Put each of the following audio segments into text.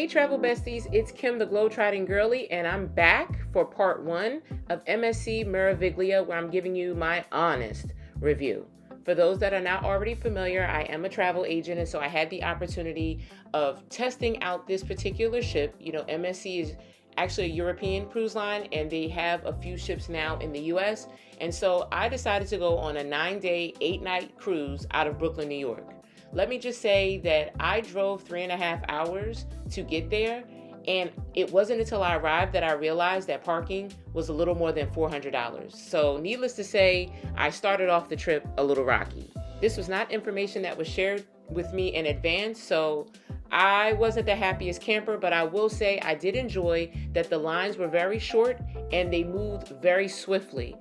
Hey travel besties, it's Kim the Globetrotting Girly, and I'm back for part 1 of MSC Meraviglia, where I'm giving you my honest review. For those that are not already familiar, I am a travel agent, and so I had the opportunity of testing out this particular ship. You know, MSC is actually a European cruise line, and they have a few ships now in the US. And so I decided to go on a 9-day, 8-night cruise out of Brooklyn, New York. Let me just say that I drove 3.5 hours to get there, and it wasn't until I arrived that I realized that parking was a little more than $400. So needless to say, I started off the trip a little rocky. This was not information that was shared with me in advance, so I wasn't the happiest camper, but I will say I did enjoy that the lines were very short and they moved very swiftly.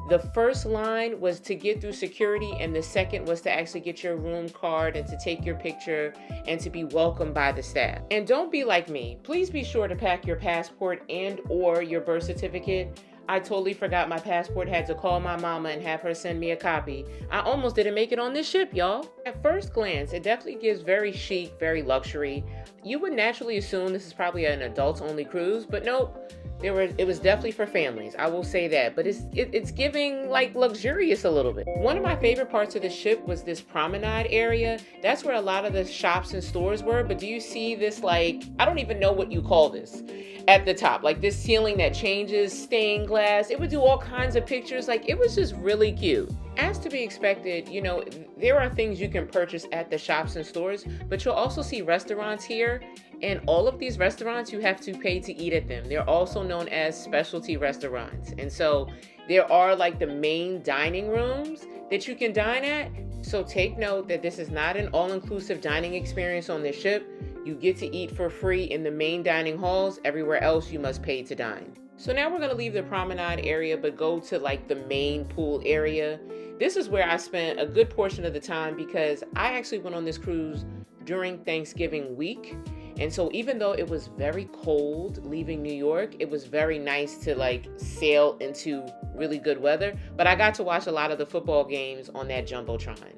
The first line was to get through security, and the second was to actually get your room card and to take your picture and to be welcomed by the staff. And don't be like me. Please be sure to pack your passport and or your birth certificate. I totally forgot my passport, had to call my mama and have her send me a copy. I almost didn't make it on this ship, y'all. At first glance, it definitely gives very chic, very luxury. You would naturally assume this is probably an adults-only cruise, but nope. It was definitely for families, I will say that, but it's giving like luxurious a little bit. One of my favorite parts of the ship was this promenade area. That's where a lot of the shops and stores were, but do you see this, like, I don't even know what you call this, at the top, like this ceiling that changes, stained glass. It would do all kinds of pictures. Like, it was just really cute. As to be expected, you know, there are things you can purchase at the shops and stores, but you'll also see restaurants here, and all of these restaurants, you have to pay to eat at them. They're also known as specialty restaurants. And so there are like the main dining rooms that you can dine at. So take note that this is not an all-inclusive dining experience on this ship. You get to eat for free in the main dining halls. Everywhere else, you must pay to dine. So now we're gonna leave the promenade area, but go to like the main pool area. This is where I spent a good portion of the time because I actually went on this cruise during Thanksgiving week. And so even though it was very cold leaving New York, it was very nice to like sail into really good weather. But I got to watch a lot of the football games on that Jumbotron.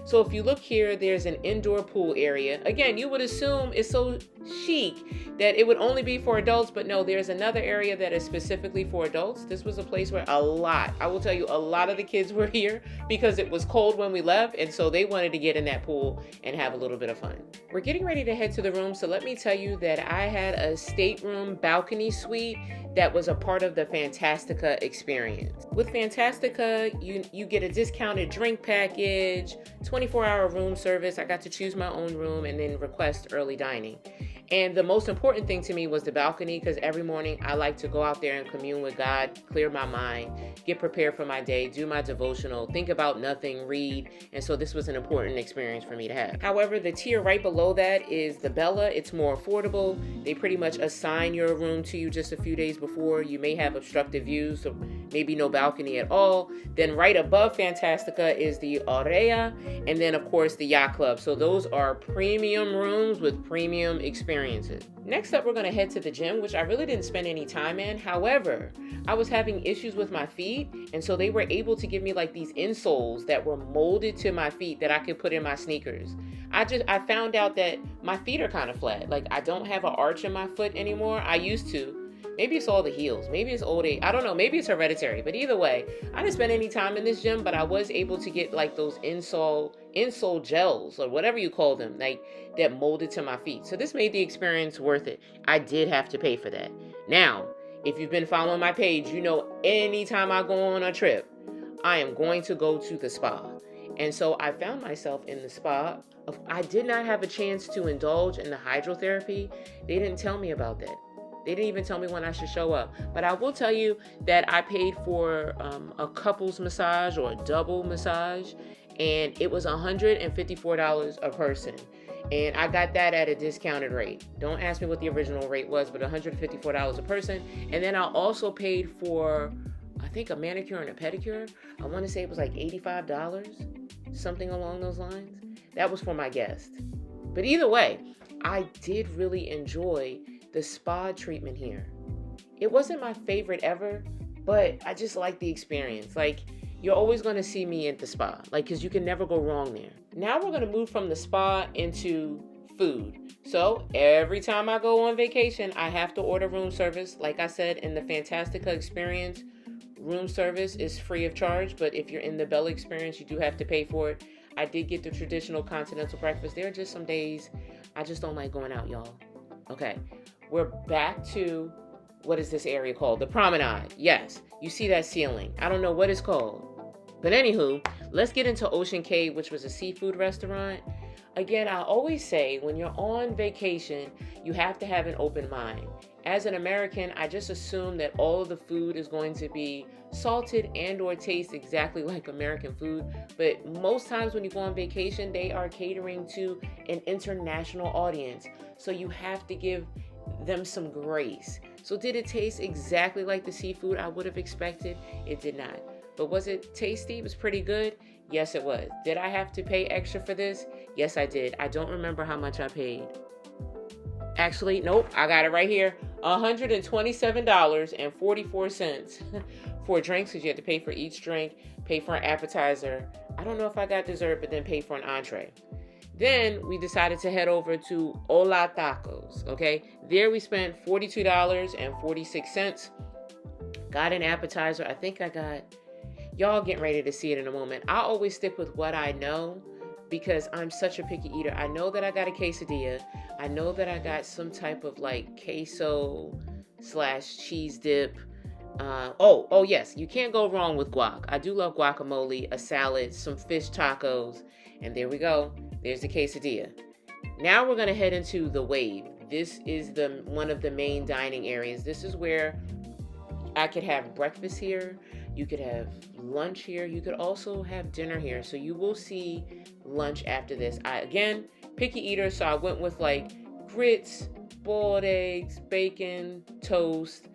So if you look here, there's an indoor pool area. Again, you would assume it's so chic that it would only be for adults, but no, there's another area that is specifically for adults. This was a place where I will tell you, a lot of the kids were here because it was cold when we left, and so they wanted to get in that pool and have a little bit of fun. We're getting ready to head to the room, so let me tell you that I had a stateroom balcony suite that was a part of the Fantastica experience. With Fantastica, you get a discounted drink package, 24-hour room service. I got to choose my own room and then request early dining. And the most important thing to me was the balcony, because every morning I like to go out there and commune with God, clear my mind, get prepared for my day, do my devotional, think about nothing, read. And so this was an important experience for me to have. However, the tier right below that is the Bella. It's more affordable. They pretty much assign your room to you just a few days before. You may have obstructive views, so maybe no balcony at all. Then right above Fantastica is the Aurea, and then of course the Yacht Club. So those are premium rooms with premium experiences. Next up, we're going to head to the gym, which I really didn't spend any time in. However, I was having issues with my feet, and so they were able to give me like these insoles that were molded to my feet that I could put in my sneakers. I found out that my feet are kind of flat. Like, I don't have an arch in my foot anymore. I used to. Maybe it's all the heels. Maybe it's old age. I don't know. Maybe it's hereditary. But either way, I didn't spend any time in this gym, but I was able to get like those insole gels or whatever you call them, like that molded to my feet. So this made the experience worth it. I did have to pay for that. Now, if you've been following my page, you know anytime I go on a trip, I am going to go to the spa. And so I found myself in the spa. I did not have a chance to indulge in the hydrotherapy. They didn't tell me about that. They didn't even tell me when I should show up. But I will tell you that I paid for a couples massage or a double massage, and it was $154 a person. And I got that at a discounted rate. Don't ask me what the original rate was, but $154 a person. And then I also paid for, I think, a manicure and a pedicure. I want to say it was like $85, something along those lines. That was for my guest. But either way, I did really enjoy the spa treatment here. It wasn't my favorite ever, but I just like the experience. Like, you're always going to see me at the spa, like, because you can never go wrong there. Now we're going to move from the spa into food. So every time I go on vacation, I have to order room service. Like I said, in the Fantastica Experience, room service is free of charge, but if you're in the Bella Experience, you do have to pay for it. I did get the traditional continental breakfast. There are just some days I just don't like going out, y'all. Okay, we're back to, what is this area called? The promenade. Yes, you see that ceiling. I don't know what it's called. But anywho, let's get into Ocean Cay, which was a seafood restaurant. Again, I always say when you're on vacation, you have to have an open mind. As an American, I just assume that all of the food is going to be salted and or taste exactly like American food. But most times when you go on vacation, they are catering to an international audience. So you have to give them some grace. So did it taste exactly like the seafood I would have expected? It did not. But was it tasty? It was pretty good? Yes, it was. Did I have to pay extra for this? Yes, I did. I don't remember how much I paid. Actually, nope, I got it right here. $127.44 for drinks, because you had to pay for each drink, pay for an appetizer. I don't know if I got dessert, but then pay for an entree. Then we decided to head over to Hola Tacos, okay? There we spent $42.46. Got an appetizer. I think I got... Y'all getting ready to see it in a moment. I always stick with what I know because I'm such a picky eater. I know that I got a quesadilla. I know that I got some type of like queso / cheese dip. Oh yes, you can't go wrong with guac. I do love guacamole, a salad, some fish tacos, and there we go. There's the quesadilla. Now we're gonna head into the Wave. This is one of the main dining areas. This is where I could have breakfast here. You could have lunch here. You could also have dinner here. So you will see lunch after this. Again, picky eater, so I went with like grits, boiled eggs, bacon, toast,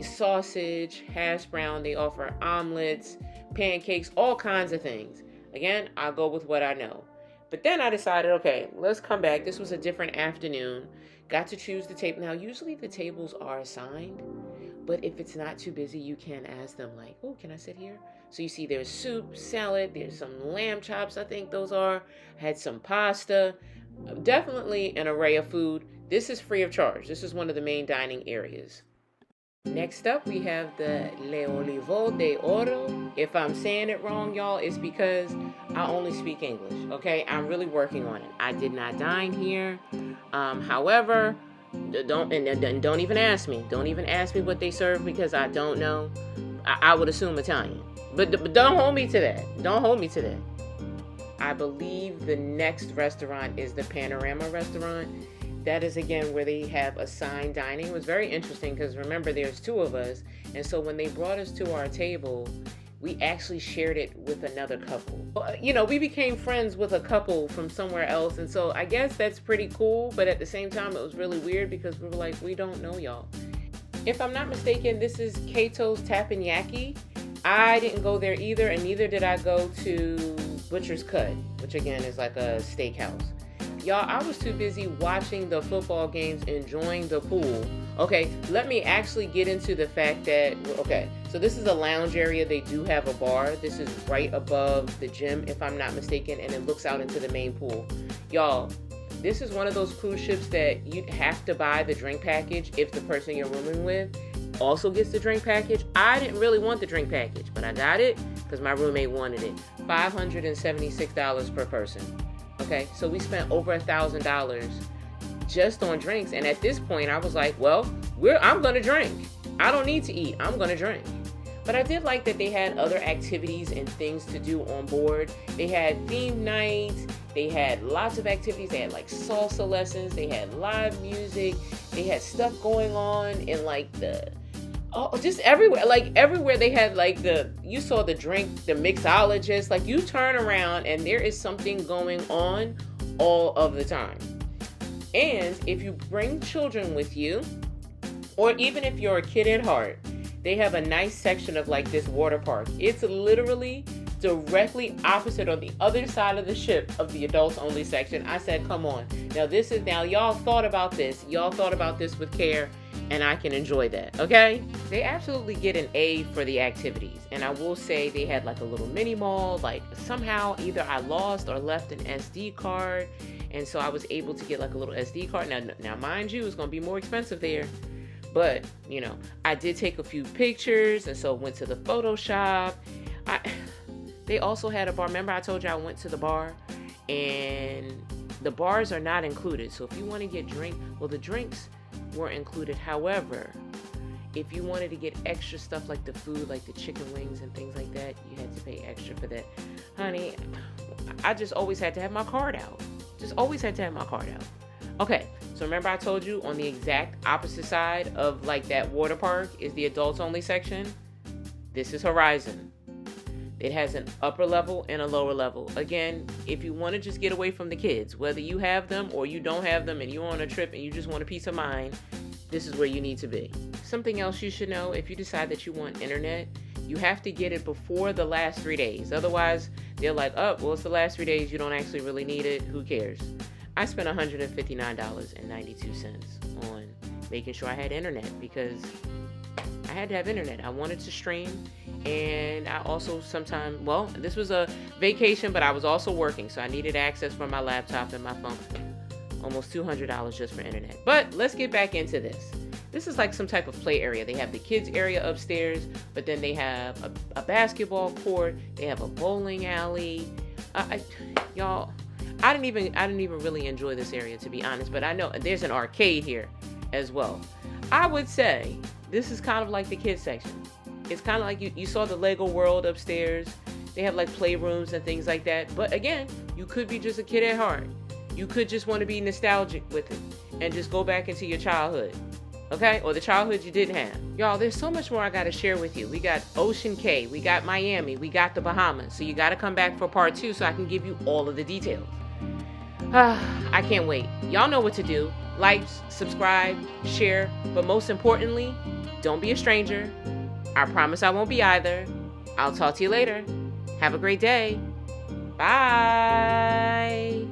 sausage, hash brown. They offer omelets, pancakes, all kinds of things. Again, I'll go with what I know. But then I decided, okay, let's come back. This was a different afternoon. Got to choose the table. Now, usually the tables are assigned. But if it's not too busy, you can ask them like, oh, can I sit here? So you see there's soup, salad, there's some lamb chops, I think those are. Had some pasta. Definitely an array of food. This is free of charge. This is one of the main dining areas. Next up, we have the Olivo de Oro. If I'm saying it wrong, y'all, it's because I only speak English, okay? I'm really working on it. I did not dine here. However... Don't even ask me. Don't even ask me what they serve because I don't know. I would assume Italian. But don't hold me to that. Don't hold me to that. I believe the next restaurant is the Panorama restaurant. That is, again, where they have assigned dining. It was very interesting because, remember, there's two of us. And so when they brought us to our table, we actually shared it with another couple. You know, we became friends with a couple from somewhere else. And so I guess that's pretty cool. But at the same time, it was really weird because we were like, we don't know y'all. If I'm not mistaken, this is Kaito's Teppanyaki. I didn't go there either. And neither did I go to Butcher's Cut, which again is like a steakhouse. Y'all, I was too busy watching the football games, enjoying the pool. Okay, let me actually get into the fact that, okay, so this is a lounge area. They do have a bar. This is right above the gym, if I'm not mistaken, and it looks out into the main pool. Y'all, this is one of those cruise ships that you'd have to buy the drink package if the person you're rooming with also gets the drink package. I didn't really want the drink package, but I got it because my roommate wanted it. $576 per person. Okay, so we spent over $1,000 just on drinks. And at this point, I was like, well, I'm going to drink. I don't need to eat. I'm going to drink. But I did like that they had other activities and things to do on board. They had theme nights. They had lots of activities. They had like salsa lessons. They had live music. They had stuff going on in like just everywhere. Like everywhere they had like you saw the drink, the mixologist. Like you turn around and there is something going on all of the time. And if you bring children with you, or even if you're a kid at heart, they have a nice section of like this water park. It's literally directly opposite on the other side of the ship of the adults only section. I said, come on. Now y'all thought about this. Y'all thought about this with care, and I can enjoy that, okay? They absolutely get an A for the activities. And I will say they had like a little mini mall. Like somehow either I lost or left an SD card. And so I was able to get like a little SD card. Now mind you, it's going to be more expensive there. But, you know, I did take a few pictures, and so went to the photo shop. They also had a bar. Remember I told you I went to the bar, and the bars are not included. So if you want to get the drinks were included. However, if you wanted to get extra stuff like the food, like the chicken wings and things like that, you had to pay extra for that. Honey, I just always had to have my card out. Okay, so remember I told you on the exact opposite side of like that water park is the adults only section? This is Horizon. It has an upper level and a lower level. Again, if you want to just get away from the kids, whether you have them or you don't have them and you're on a trip and you just want a peace of mind, this is where you need to be. Something else you should know, if you decide that you want internet, you have to get it before the last 3 days. Otherwise, they're like, oh, well, it's the last 3 days. You don't actually really need it. Who cares? I spent $159.92 on making sure I had internet because I had to have internet. I wanted to stream. And I also sometimes, well, this was a vacation, but I was also working. So I needed access for my laptop and my phone. Almost $200 just for internet. But let's get back into this. This is like some type of play area. They have the kids area upstairs, but then they have a basketball court. They have a bowling alley. Y'all, I didn't even really enjoy this area, to be honest. But I know there's an arcade here as well. I would say this is kind of like the kids section. It's kind of like you saw the Lego world upstairs. They have like playrooms and things like that. But again, you could be just a kid at heart. You could just want to be nostalgic with it and just go back into your childhood. Okay? Or the childhood you didn't have. Y'all, there's so much more I got to share with you. We got Ocean Cay. We got Miami. We got the Bahamas. So you got to come back for part 2 so I can give you all of the details. I can't wait. Y'all know what to do. Like, subscribe, share. But most importantly, don't be a stranger. I promise I won't be either. I'll talk to you later. Have a great day. Bye.